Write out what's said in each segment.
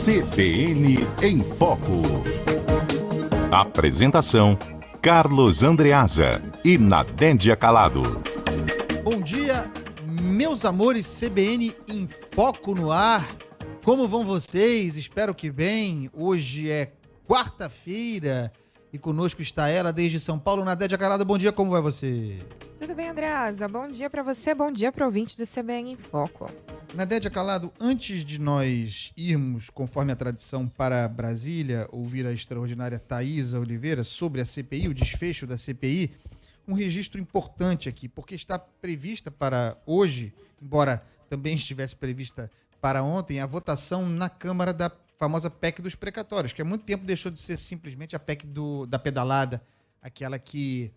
CBN em Foco. Apresentação: Carlos Andreasa e Nadédia Calado. Bom dia, meus amores. CBN em Foco no ar. Como vão vocês? Espero que bem. Hoje é quarta-feira e conosco está ela desde São Paulo, Nadédia Calado. Bom dia, como vai você? Tudo bem, Andreasa? Bom dia para você, bom dia para o ouvinte do CBN em Foco. Nadédia Calado, antes de nós irmos, conforme a tradição, para Brasília, ouvir a extraordinária Thaisa Oliveira sobre a CPI, o desfecho da CPI, um registro importante aqui, porque está prevista para hoje, embora também estivesse prevista para ontem, a votação na Câmara da famosa PEC dos precatórios, que há muito tempo deixou de ser simplesmente a PEC da pedalada, aquela que,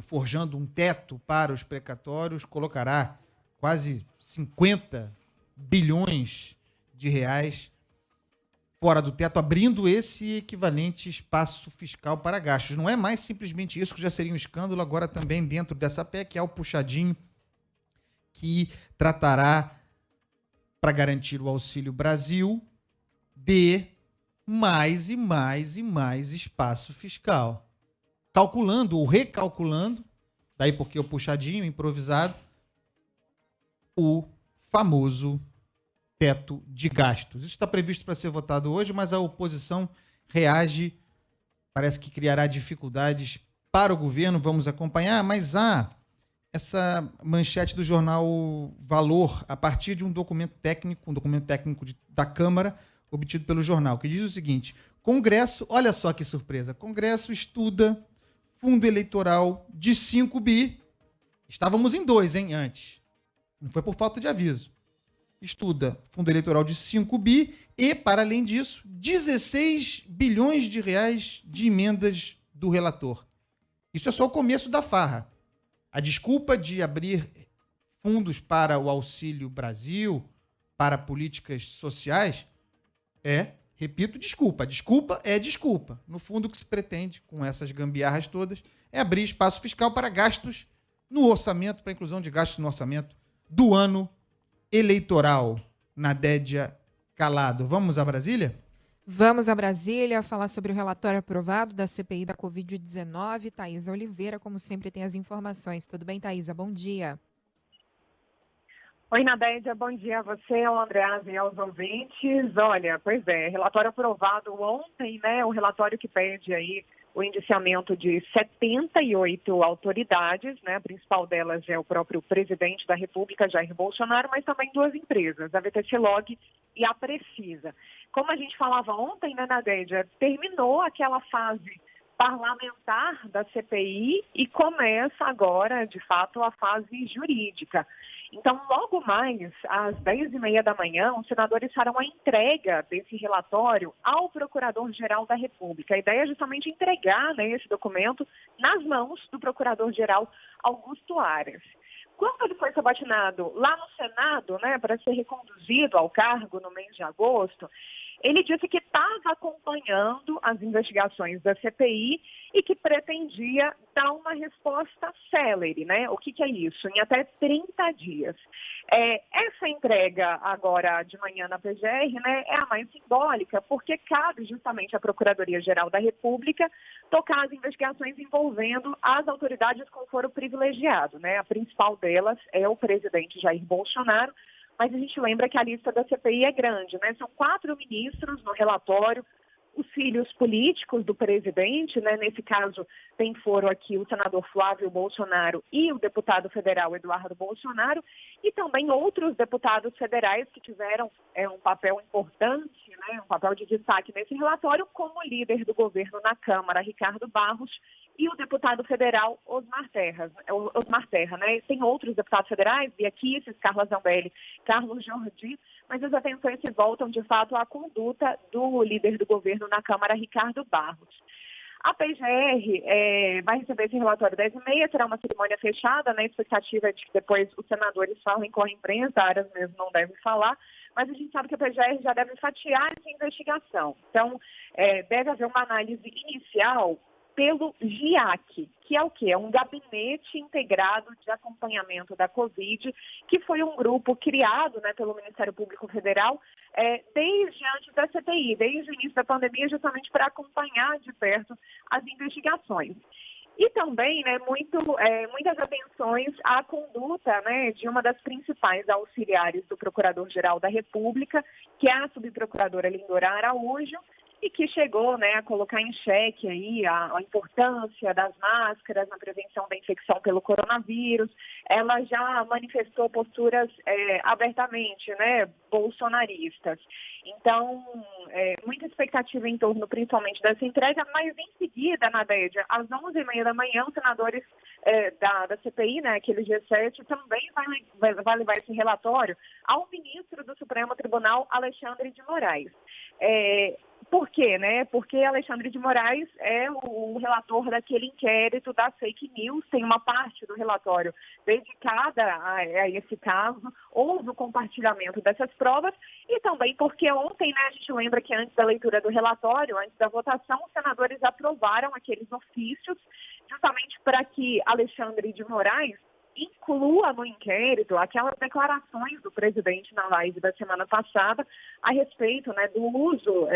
forjando um teto para os precatórios, colocará quase 50 bilhões de reais fora do teto, abrindo esse equivalente espaço fiscal para gastos. Não é mais simplesmente isso, que já seria um escândalo, agora também dentro dessa PEC há o puxadinho que tratará, para garantir o Auxílio Brasil, de mais e mais e mais espaço fiscal. Calculando ou recalculando, daí porque o puxadinho improvisado, o famoso teto de gastos. Isso está previsto para ser votado hoje, mas a oposição reage, parece que criará dificuldades para o governo, vamos acompanhar, mas há essa manchete do jornal Valor, a partir de um documento técnico da Câmara, obtido pelo jornal, que diz o seguinte: Congresso, olha só que surpresa, Congresso estuda fundo eleitoral de 5 bi, estávamos em 2, antes. Não foi por falta de aviso. Estuda fundo eleitoral de 5 bi e, para além disso, 16 bilhões de reais de emendas do relator. Isso é só o começo da farra. A desculpa de abrir fundos para o Auxílio Brasil, para políticas sociais, repito, desculpa. Desculpa é desculpa. No fundo, o que se pretende com essas gambiarras todas é abrir espaço fiscal para gastos no orçamento, para inclusão de gastos no orçamento do ano eleitoral. Nadédia Calado. Vamos a Brasília? Vamos a Brasília falar sobre o relatório aprovado da CPI da Covid-19. Thaisa Oliveira, como sempre, tem as informações. Tudo bem, Thaisa? Bom dia. Oi, Nadédia, bom dia a você, ao Andreasa e aos ouvintes. Olha, pois é, relatório aprovado ontem, né? O relatório que pede aí o indiciamento de 78 autoridades, né? A principal delas é o próprio presidente da República, Jair Bolsonaro, mas também 2 empresas, a VTC Log e a Precisa. Como a gente falava ontem, né, Nadédia, terminou aquela fase parlamentar da CPI e começa agora, de fato, a fase jurídica. Então, logo mais, às 10h30 da manhã, os senadores farão a entrega desse relatório ao Procurador-Geral da República. A ideia é justamente entregar, né, esse documento nas mãos do Procurador-Geral Augusto Aras. Quando ele foi sabatinado lá no Senado, né, para ser reconduzido ao cargo no mês de agosto, ele disse que estava acompanhando as investigações da CPI e que pretendia dar uma resposta célere, né? O que é isso? Em até 30 dias. Essa entrega agora de manhã na PGR, né, é a mais simbólica, porque cabe justamente à Procuradoria-Geral da República tocar as investigações envolvendo as autoridades com foro privilegiado, né? A principal delas é o presidente Jair Bolsonaro. Mas a gente lembra que a lista da CPI é grande, né? São 4 ministros no relatório, os filhos políticos do presidente, né? Nesse caso tem foro aqui o senador Flávio Bolsonaro e o deputado federal Eduardo Bolsonaro, e também outros deputados federais que tiveram um papel importante, né? Um papel de destaque nesse relatório, como o líder do governo na Câmara, Ricardo Barros, e o deputado federal Osmar Terra, né? Tem outros deputados federais, Bia Kicis, Carla Zambelli, Carlos Jordi, mas as atenções se voltam, de fato, à conduta do líder do governo na Câmara, Ricardo Barros. A PGR vai receber esse relatório 10h30, será uma cerimônia fechada, né? A expectativa é de que depois os senadores falem com a imprensa, a Aras mesmo não deve falar, mas a gente sabe que a PGR já deve fatiar essa investigação. Então, deve haver uma análise inicial pelo GIAC, que é o quê? É um gabinete integrado de acompanhamento da Covid, que foi um grupo criado, né, pelo Ministério Público Federal desde antes da CPI, desde o início da pandemia, justamente para acompanhar de perto as investigações. E também, né, muitas atenções à conduta, né, de uma das principais auxiliares do Procurador-Geral da República, que é a subprocuradora Lindora Araújo, e que chegou, né, a colocar em xeque aí a importância das máscaras na prevenção da infecção pelo coronavírus. Ela já manifestou posturas abertamente, né, bolsonaristas. Então, muita expectativa em torno, principalmente, dessa entrega, mas em seguida, Nadédia, às 11h30 da manhã, os senadores da CPI, né, aquele G7, também vai levar esse relatório ao ministro do Supremo Tribunal, Alexandre de Moraes. Por quê, né? Porque Alexandre de Moraes é o relator daquele inquérito das fake news, tem uma parte do relatório dedicada a esse caso, houve o compartilhamento dessas provas e também porque ontem, né, a gente lembra que antes da leitura do relatório, antes da votação, os senadores aprovaram aqueles ofícios justamente para que Alexandre de Moraes inclua no inquérito aquelas declarações do presidente na live da semana passada a respeito, né, do uso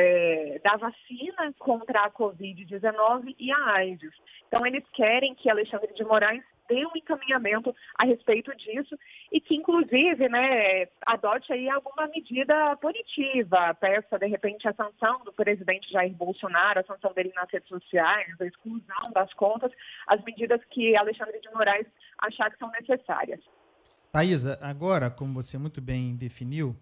da vacina contra a Covid-19 e a AIDS. Então, eles querem que Alexandre de Moraes dê um encaminhamento a respeito disso e que, inclusive, né, adote aí alguma medida punitiva, peça, de repente, a sanção do presidente Jair Bolsonaro, a sanção dele nas redes sociais, a exclusão das contas, as medidas que Alexandre de Moraes achar que são necessárias. Thaisa, agora, como você muito bem definiu,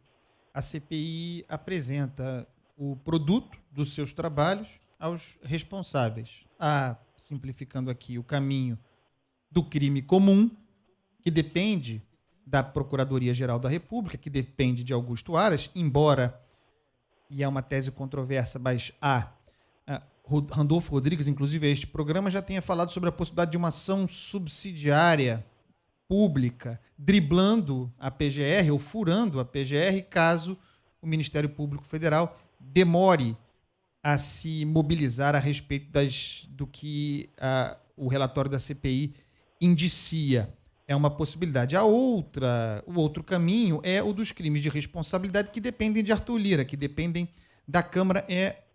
a CPI apresenta o produto dos seus trabalhos aos responsáveis. Simplificando aqui, o caminho do crime comum, que depende da Procuradoria-Geral da República, que depende de Augusto Aras, embora, e é uma tese controversa, mas Randolfo Rodrigues, inclusive, este programa já tenha falado sobre a possibilidade de uma ação subsidiária pública, driblando a PGR ou furando a PGR, caso o Ministério Público Federal demore a se mobilizar a respeito do que o relatório da CPI indicia. É uma possibilidade. O outro caminho é o dos crimes de responsabilidade que dependem de Arthur Lira, que dependem da Câmara,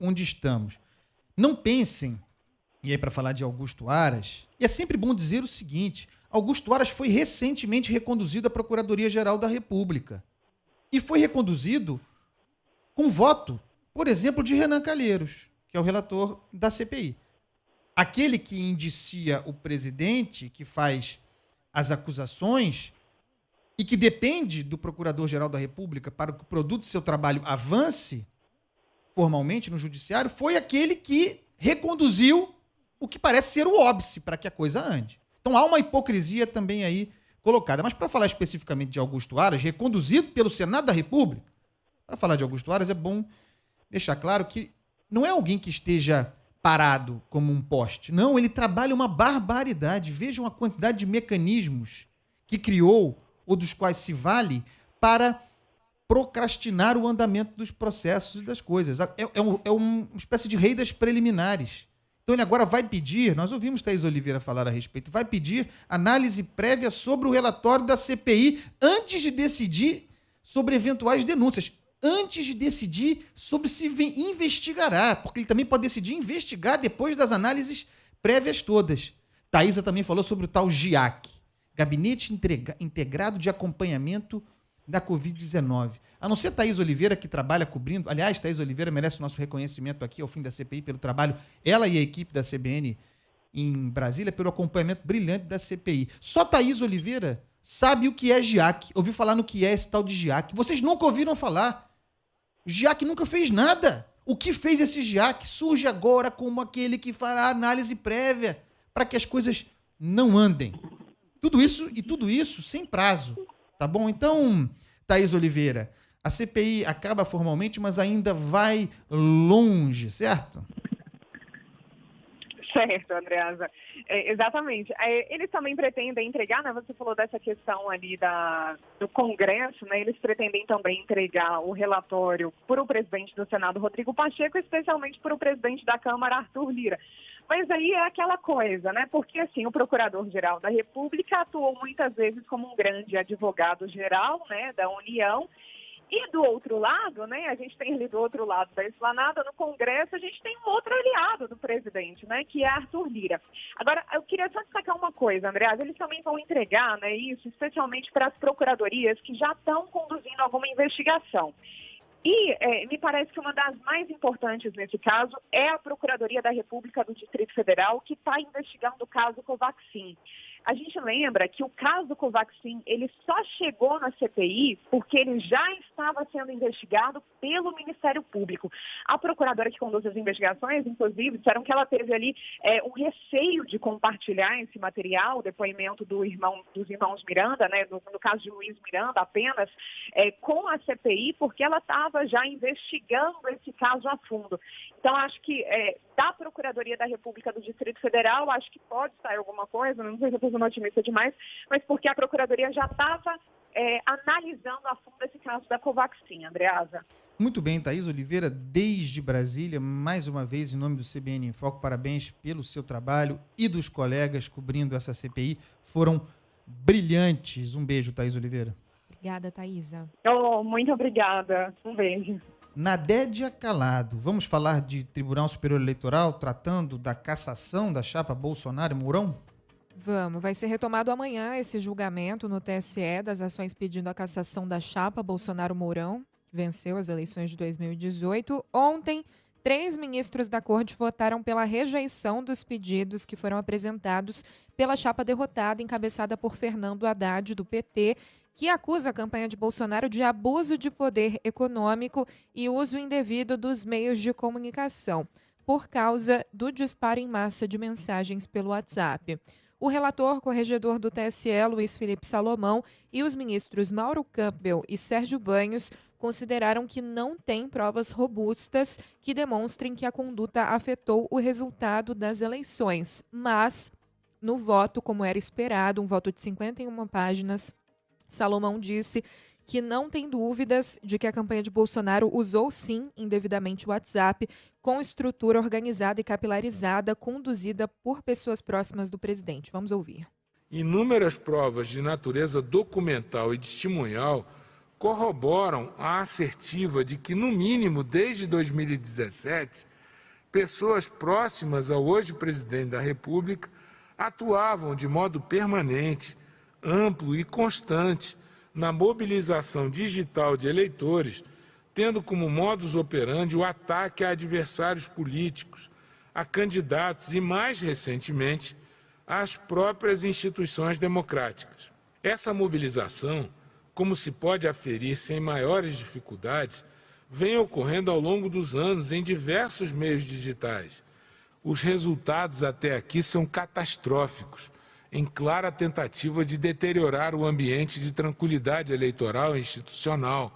onde estamos. Não pensem, e aí para falar de Augusto Aras, e é sempre bom dizer o seguinte, Augusto Aras foi recentemente reconduzido à Procuradoria-Geral da República. E foi reconduzido com voto, por exemplo, de Renan Calheiros, que é o relator da CPI. Aquele que indicia o presidente, que faz as acusações e que depende do Procurador-Geral da República para que o produto do seu trabalho avance formalmente no judiciário, foi aquele que reconduziu o que parece ser o óbice para que a coisa ande. Então há uma hipocrisia também aí colocada. Mas para falar especificamente de Augusto Aras, reconduzido pelo Senado da República, para falar de Augusto Aras é bom deixar claro que não é alguém que esteja parado como um poste. Não, ele trabalha uma barbaridade. Vejam a quantidade de mecanismos que criou ou dos quais se vale para procrastinar o andamento dos processos e das coisas. É uma espécie de rei das preliminares. Então ele agora vai pedir, nós ouvimos Thaís Oliveira falar a respeito, vai pedir análise prévia sobre o relatório da CPI antes de decidir sobre eventuais denúncias. Antes de decidir sobre se investigará, porque ele também pode decidir investigar depois das análises prévias todas. Thaisa também falou sobre o tal GIAC, Gabinete Integrado de Acompanhamento da Covid-19. A não ser Thaís Oliveira, que trabalha cobrindo... Aliás, Thaís Oliveira merece o nosso reconhecimento aqui ao fim da CPI pelo trabalho, ela e a equipe da CBN em Brasília, pelo acompanhamento brilhante da CPI. Só Thaís Oliveira sabe o que é GIAC, ouviu falar no que é esse tal de GIAC. Vocês nunca ouviram falar. O GIAC nunca fez nada. O que fez esse GIAC surge agora como aquele que fará análise prévia para que as coisas não andem. Tudo isso sem prazo, tá bom? Então, Thaís Oliveira, a CPI acaba formalmente, mas ainda vai longe, certo? Certo, Andreasa. Exatamente. Eles também pretendem entregar, né? Você falou dessa questão ali do Congresso, né? Eles pretendem também entregar o relatório para o presidente do Senado, Rodrigo Pacheco, especialmente para o presidente da Câmara, Arthur Lira. Mas aí é aquela coisa, né? Porque, assim, o Procurador-Geral da República atuou muitas vezes como um grande advogado-geral, né, da União, E do outro lado, né, a gente tem ali do outro lado da esplanada, no Congresso, a gente tem um outro aliado do presidente, né, que é Arthur Lira. Agora, eu queria só destacar uma coisa, Andreasa, eles também vão entregar, né, isso especialmente para as procuradorias que já estão conduzindo alguma investigação. E me parece que uma das mais importantes nesse caso é a Procuradoria da República do Distrito Federal, que está investigando o caso Covaxin. A gente lembra que o caso Covaxin, ele só chegou na CPI porque ele já estava sendo investigado pelo Ministério Público. A procuradora que conduz as investigações, inclusive, disseram que ela teve ali um receio de compartilhar esse material, o depoimento dos irmãos Miranda, né, no caso de Luiz Miranda apenas, com a CPI, porque ela estava já investigando esse caso a fundo. Então, acho que da Procuradoria da República do Distrito Federal, acho que pode sair alguma coisa, não sei se eu estou sendo otimista demais, mas porque a Procuradoria já estava analisando a fundo esse caso da Covaxin, Andreasa. Muito bem, Thaís Oliveira, desde Brasília, mais uma vez, em nome do CBN em Foco, parabéns pelo seu trabalho e dos colegas cobrindo essa CPI, foram brilhantes. Um beijo, Thaís Oliveira. Obrigada, Thaísa. Oh, muito obrigada. Um beijo. Nadédia Calado, vamos falar de Tribunal Superior Eleitoral tratando da cassação da chapa Bolsonaro e Mourão? Vamos, vai ser retomado amanhã esse julgamento no TSE das ações pedindo a cassação da chapa Bolsonaro-Mourão, que venceu as eleições de 2018. Ontem, 3 ministros da corte votaram pela rejeição dos pedidos que foram apresentados pela chapa derrotada, encabeçada por Fernando Haddad, do PT, que acusa a campanha de Bolsonaro de abuso de poder econômico e uso indevido dos meios de comunicação, por causa do disparo em massa de mensagens pelo WhatsApp. O relator corregedor do TSE, Luiz Felipe Salomão, e os ministros Mauro Campbell e Sérgio Banhos consideraram que não tem provas robustas que demonstrem que a conduta afetou o resultado das eleições. Mas, no voto, como era esperado, um voto de 51 páginas, Salomão disse que não tem dúvidas de que a campanha de Bolsonaro usou, sim, indevidamente o WhatsApp, com estrutura organizada e capilarizada, conduzida por pessoas próximas do presidente. Vamos ouvir. Inúmeras provas de natureza documental e testemunhal corroboram a assertiva de que, no mínimo desde 2017, pessoas próximas ao hoje presidente da República atuavam de modo permanente, amplo e constante na mobilização digital de eleitores, tendo como modus operandi o ataque a adversários políticos, a candidatos e, mais recentemente, às próprias instituições democráticas. Essa mobilização, como se pode aferir sem maiores dificuldades, vem ocorrendo ao longo dos anos em diversos meios digitais. Os resultados até aqui são catastróficos, em clara tentativa de deteriorar o ambiente de tranquilidade eleitoral e institucional,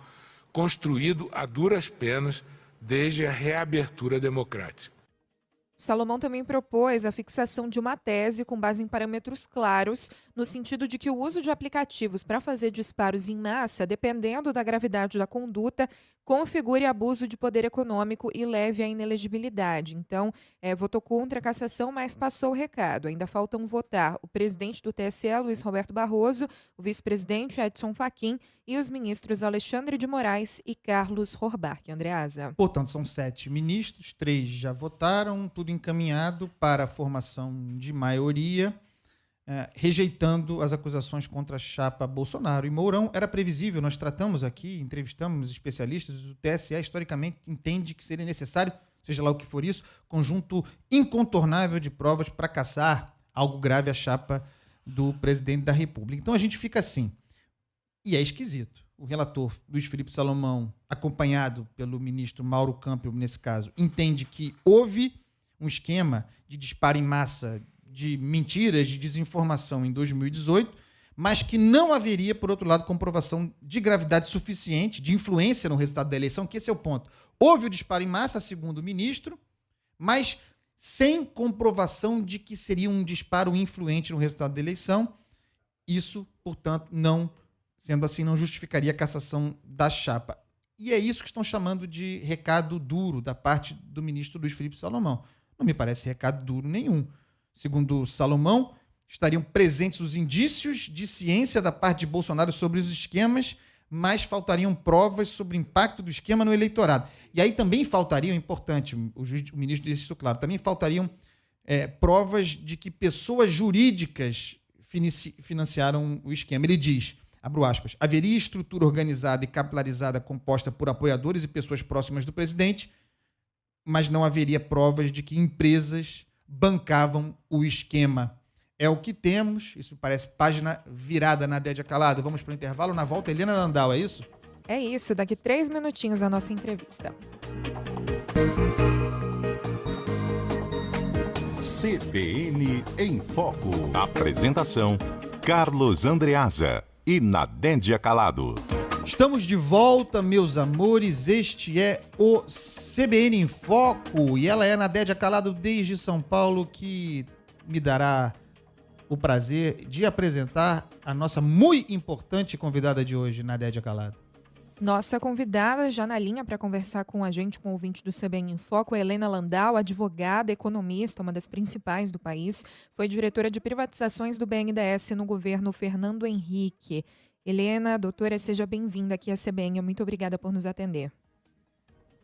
construído a duras penas desde a reabertura democrática. Salomão também propôs a fixação de uma tese com base em parâmetros claros, no sentido de que o uso de aplicativos para fazer disparos em massa, dependendo da gravidade da conduta, configure abuso de poder econômico e leve à inelegibilidade. Então, votou contra a cassação, mas passou o recado. Ainda faltam votar o presidente do TSE, Luiz Roberto Barroso, o vice-presidente Edson Fachin e os ministros Alexandre de Moraes e Carlos Horbach. Andreasa. Portanto, são 7 ministros, 3 já votaram, tudo encaminhado para a formação de maioria, rejeitando as acusações contra a chapa Bolsonaro e Mourão. Era previsível, nós tratamos aqui, entrevistamos especialistas, o TSE historicamente entende que seria necessário, seja lá o que for isso, conjunto incontornável de provas para caçar algo grave à chapa do presidente da República. Então a gente fica assim, e é esquisito. O relator Luiz Felipe Salomão, acompanhado pelo ministro Mauro Campbell, nesse caso, entende que houve um esquema de disparo em massa de mentiras, de desinformação em 2018, mas que não haveria, por outro lado, comprovação de gravidade suficiente, de influência no resultado da eleição, que esse é o ponto. Houve o disparo em massa, segundo o ministro, mas sem comprovação de que seria um disparo influente no resultado da eleição. Isso, portanto, sendo assim, não justificaria a cassação da chapa. E é isso que estão chamando de recado duro da parte do ministro Luiz Felipe Salomão. Não me parece recado duro nenhum. Segundo Salomão, estariam presentes os indícios de ciência da parte de Bolsonaro sobre os esquemas, mas faltariam provas sobre o impacto do esquema no eleitorado. E aí também faltariam, importante, o ministro disse isso claro, também faltariam provas de que pessoas jurídicas financiaram o esquema. Ele diz, abro aspas, haveria estrutura organizada e capilarizada composta por apoiadores e pessoas próximas do presidente, mas não haveria provas de que empresas bancavam o esquema. É o que temos, isso parece página virada na Dédia Calado. Vamos para o intervalo, na volta, Helena Landau, é isso? É isso, daqui 3 minutinhos a nossa entrevista. CBN em Foco. Apresentação: Carlos Andreasa e Nadédia Calado. Estamos de volta, meus amores. Este é o CBN em Foco e ela é Nadédia Calado desde São Paulo, que me dará o prazer de apresentar a nossa muito importante convidada de hoje, Nadédia Calado. Nossa convidada já na linha para conversar com a gente, com o ouvinte do CBN em Foco, é Helena Landau, advogada, economista, uma das principais do país. Foi diretora de privatizações do BNDES no governo Fernando Henrique. Helena, doutora, seja bem-vinda aqui à CBN. Muito obrigada por nos atender.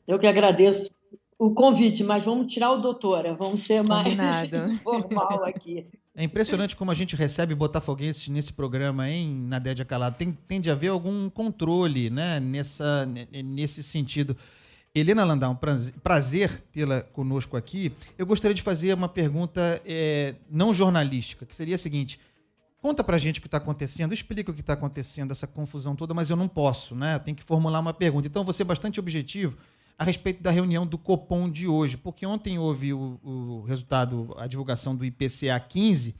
Eu que agradeço o convite, mas vamos tirar o doutora, vamos ser mais formal aqui. É impressionante como a gente recebe botafoguenses nesse programa, hein, Nadédia Calado? Tende a haver algum controle, né, nesse sentido. Helena Landau, um prazer tê-la conosco aqui. Eu gostaria de fazer uma pergunta não jornalística, que seria a seguinte: conta pra gente o que está acontecendo, explica o que está acontecendo, essa confusão toda, mas eu não posso, né? Eu tenho que formular uma pergunta. Então, vou ser bastante objetivo a respeito da reunião do Copom de hoje, porque ontem houve o resultado, a divulgação do IPCA 15,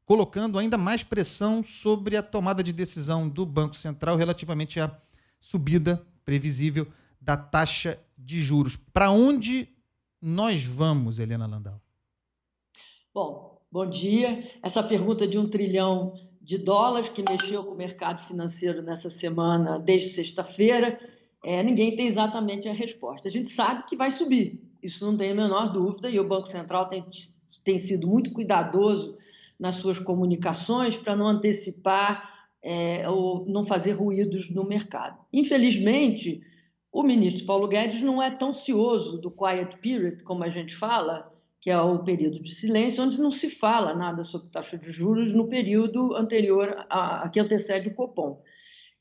colocando ainda mais pressão sobre a tomada de decisão do Banco Central relativamente à subida previsível da taxa de juros. Para onde nós vamos, Helena Landau? Bom dia. Essa pergunta de $1 trilhão que mexeu com o mercado financeiro nessa semana, desde sexta-feira, ninguém tem exatamente a resposta. A gente sabe que vai subir, isso não tem a menor dúvida, e o Banco Central tem sido muito cuidadoso nas suas comunicações para não antecipar ou não fazer ruídos no mercado. Infelizmente, o ministro Paulo Guedes não é tão cioso do quiet period, como a gente fala, que é o período de silêncio, onde não se fala nada sobre taxa de juros no período anterior a que antecede o Copom.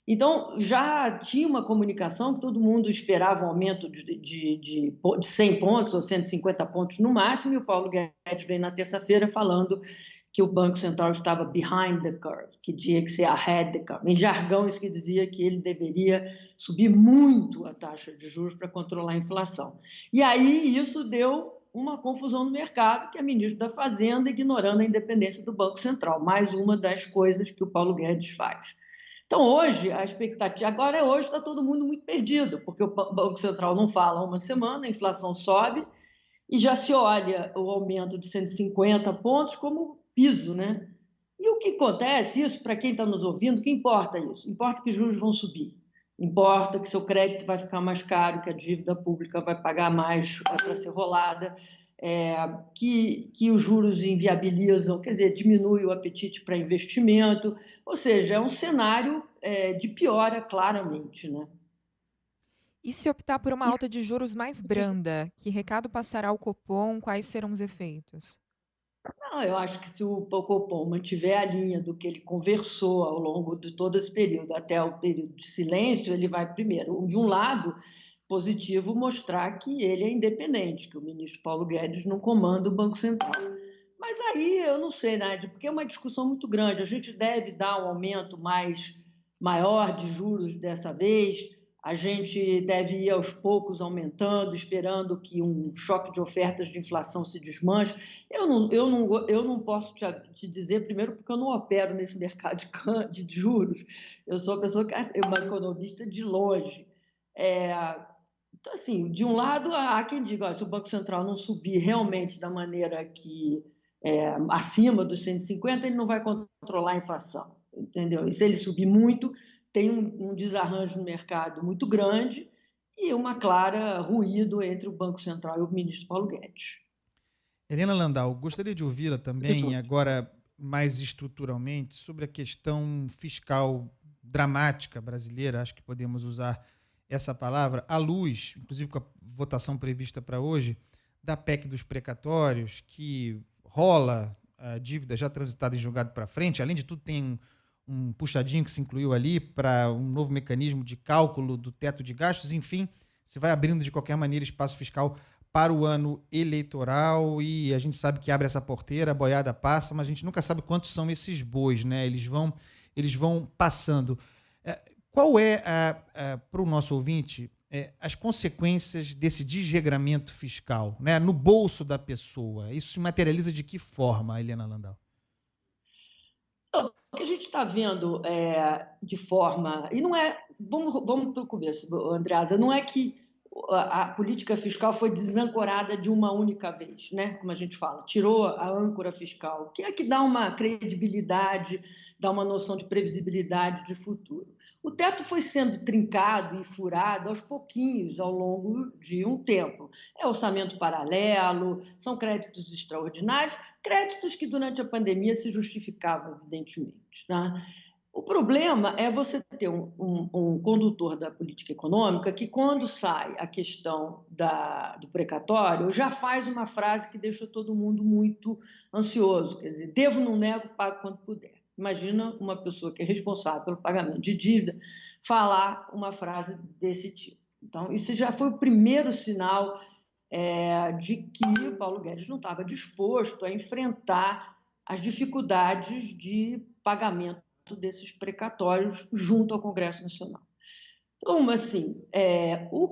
Então, já tinha uma comunicação que todo mundo esperava um aumento de 100 pontos ou 150 pontos no máximo, e o Paulo Guedes veio na terça-feira falando que o Banco Central estava behind the curve, que tinha que ser ahead the curve. Em jargão, isso que dizia que ele deveria subir muito a taxa de juros para controlar a inflação. E aí isso deu uma confusão no mercado, que é ministro da Fazenda ignorando a independência do Banco Central, mais uma das coisas que o Paulo Guedes faz. Então, hoje, a expectativa... Agora, hoje, está todo mundo muito perdido, porque o Banco Central não fala há uma semana, a inflação sobe, e já se olha o aumento de 150 pontos como piso, né? E o que acontece, isso, para quem está nos ouvindo, o que importa isso? Importa que os juros vão subir. Importa que seu crédito vai ficar mais caro, que a dívida pública vai pagar mais para ser rolada, que os juros inviabilizam, quer dizer, diminui o apetite para investimento, ou seja, é um cenário de piora claramente, né? E se optar por uma alta de juros mais branda, que recado passará ao Copom, quais serão os efeitos? Não, eu acho que se o Copom mantiver a linha do que ele conversou ao longo de todo esse período, até o período de silêncio, ele vai primeiro, de um lado, positivo, mostrar que ele é independente, que o ministro Paulo Guedes não comanda o Banco Central. Mas aí eu não sei, Nádia, porque é uma discussão muito grande. A gente deve dar um aumento maior de juros dessa vez, a gente deve ir aos poucos aumentando, esperando que um choque de ofertas de inflação se desmanche. Eu não posso te dizer, primeiro, porque eu não opero nesse mercado de juros. Eu sou uma pessoa que é uma economista de longe. Então, assim, de um lado, há quem diga, se o Banco Central não subir realmente da maneira que acima dos 150, ele não vai controlar a inflação, entendeu? E se ele subir muito, tem um desarranjo no mercado muito grande e uma clara ruído entre o Banco Central e o ministro Paulo Guedes. Helena Landau, gostaria de ouvi-la também, agora mais estruturalmente, sobre a questão fiscal dramática brasileira, acho que podemos usar essa palavra, à luz, inclusive com a votação prevista para hoje, da PEC dos precatórios, que rola a dívida já transitada e julgada para frente. Além de tudo, tem um puxadinho que se incluiu ali para um novo mecanismo de cálculo do teto de gastos. Enfim, se vai abrindo de qualquer maneira espaço fiscal para o ano eleitoral, e a gente sabe que abre essa porteira, a boiada passa, mas a gente nunca sabe quantos são esses bois, né? Eles vão passando. Qual é, para o nosso ouvinte, as consequências desse desregramento fiscal, né, no bolso da pessoa? Isso se materializa de que forma, Helena Landau? O que a gente está vendo de forma... E não é... Vamos para o começo, Andreasa. Não é que a política fiscal foi desancorada de uma única vez, né? Como a gente fala, tirou a âncora fiscal, que é que dá uma credibilidade, dá uma noção de previsibilidade de futuro. O teto foi sendo trincado e furado aos pouquinhos ao longo de um tempo. É orçamento paralelo, são créditos extraordinários, créditos que durante a pandemia se justificavam, evidentemente, tá? O problema é você ter um condutor da política econômica que, quando sai a questão do precatório, já faz uma frase que deixa todo mundo muito ansioso, quer dizer, devo, não nego, pago quando puder. Imagina uma pessoa que é responsável pelo pagamento de dívida falar uma frase desse tipo. Então, isso já foi o primeiro sinal de que o Paulo Guedes não estava disposto a enfrentar as dificuldades de pagamento desses precatórios junto ao Congresso Nacional. Então, assim,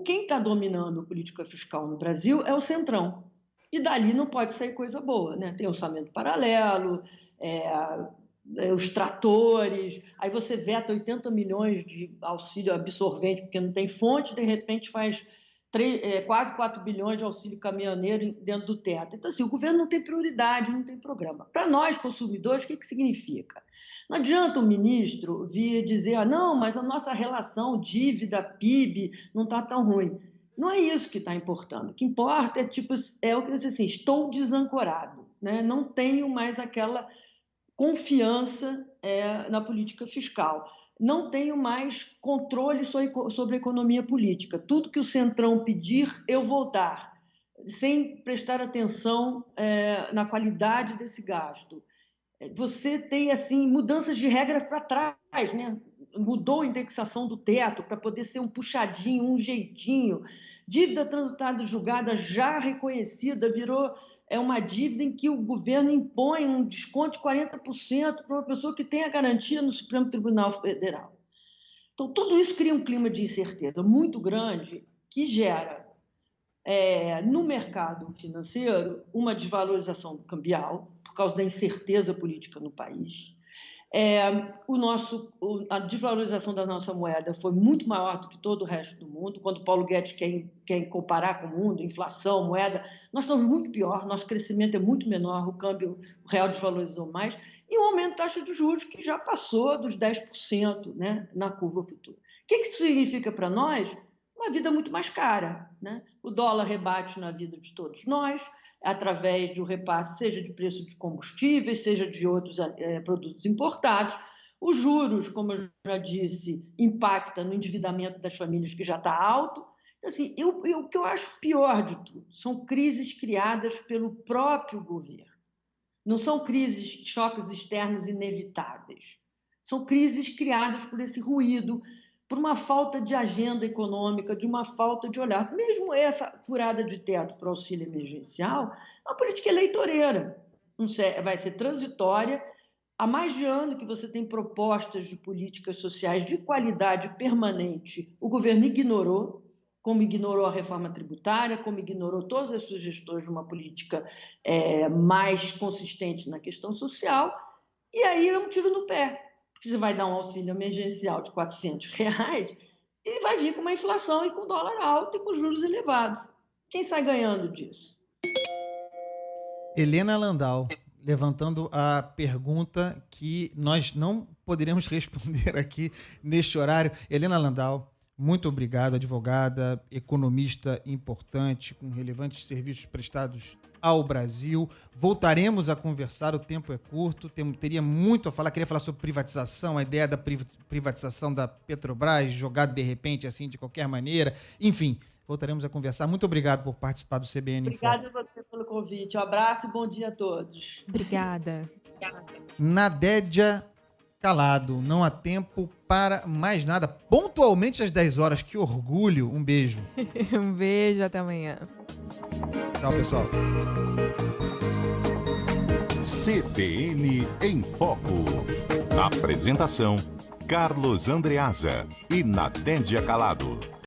quem está dominando a política fiscal no Brasil é o Centrão. E dali não pode sair coisa boa, né? Tem orçamento paralelo, os tratores, aí você veta 80 milhões de auxílio absorvente, porque não tem fonte, de repente faz quase 4 bilhões de auxílio caminhoneiro dentro do teto. Então, assim, o governo não tem prioridade, não tem programa. Para nós, consumidores, o que significa? Não adianta o ministro vir dizer, não, mas a nossa relação dívida-PIB não está tão ruim. Não é isso que está importando. O que importa é o que eu disse assim, estou desancorado, né? Não tenho mais aquela confiança na política fiscal. Não tenho mais controle sobre a economia política. Tudo que o Centrão pedir, eu vou dar, sem prestar atenção na qualidade desse gasto. Você tem, assim, mudanças de regras para trás, né? Mudou a indexação do teto para poder ser um puxadinho, um jeitinho. Dívida transitada e julgada já reconhecida virou uma dívida em que o governo impõe um desconto de 40% para uma pessoa que tem a garantia no Supremo Tribunal Federal. Então, tudo isso cria um clima de incerteza muito grande que gera, no mercado financeiro, uma desvalorização cambial por causa da incerteza política no país. A desvalorização da nossa moeda foi muito maior do que todo o resto do mundo. Quando o Paulo Guedes quer comparar com o mundo, inflação, moeda, nós estamos muito pior, nosso crescimento é muito menor, o real desvalorizou mais, e o aumento da taxa de juros que já passou dos 10%, né, na curva futura. O que isso significa para nós? Uma vida muito mais cara, né? O dólar rebate na vida de todos nós, através do repasse, seja de preço de combustíveis, seja de outros produtos importados. Os juros, como eu já disse, impacta no endividamento das famílias, que já está alto. Então, assim, o que eu acho pior de tudo são crises criadas pelo próprio governo. Não são crises, choques externos inevitáveis. São crises criadas por esse ruído, por uma falta de agenda econômica, de uma falta de olhar. Mesmo essa furada de teto para o auxílio emergencial é uma política eleitoreira, vai ser transitória. Há mais de ano que você tem propostas de políticas sociais de qualidade permanente, o governo ignorou, como ignorou a reforma tributária, como ignorou todas as sugestões de uma política mais consistente na questão social, e aí é um tiro no pé. Porque você vai dar um auxílio emergencial de R$400 e vai vir com uma inflação e com dólar alto e com juros elevados. Quem sai ganhando disso? Helena Landau, levantando a pergunta que nós não poderemos responder aqui neste horário. Helena Landau, muito obrigado, advogada, economista importante, com relevantes serviços prestados ao Brasil. Voltaremos a conversar, o tempo é curto, teria muito a falar. Queria falar sobre privatização, a ideia da privatização da Petrobras, jogada de repente, assim, de qualquer maneira. Enfim, voltaremos a conversar. Muito obrigado por participar do CBN Info. Obrigada a você pelo convite. Um abraço e bom dia a todos. Obrigada. Nadédia Calado, não há tempo para mais nada. Pontualmente às 10 horas, que orgulho. Um beijo. Um beijo, até amanhã. Tchau, pessoal. CBN em Foco. Apresentação: Carlos Andreasa e Nadédia Calado.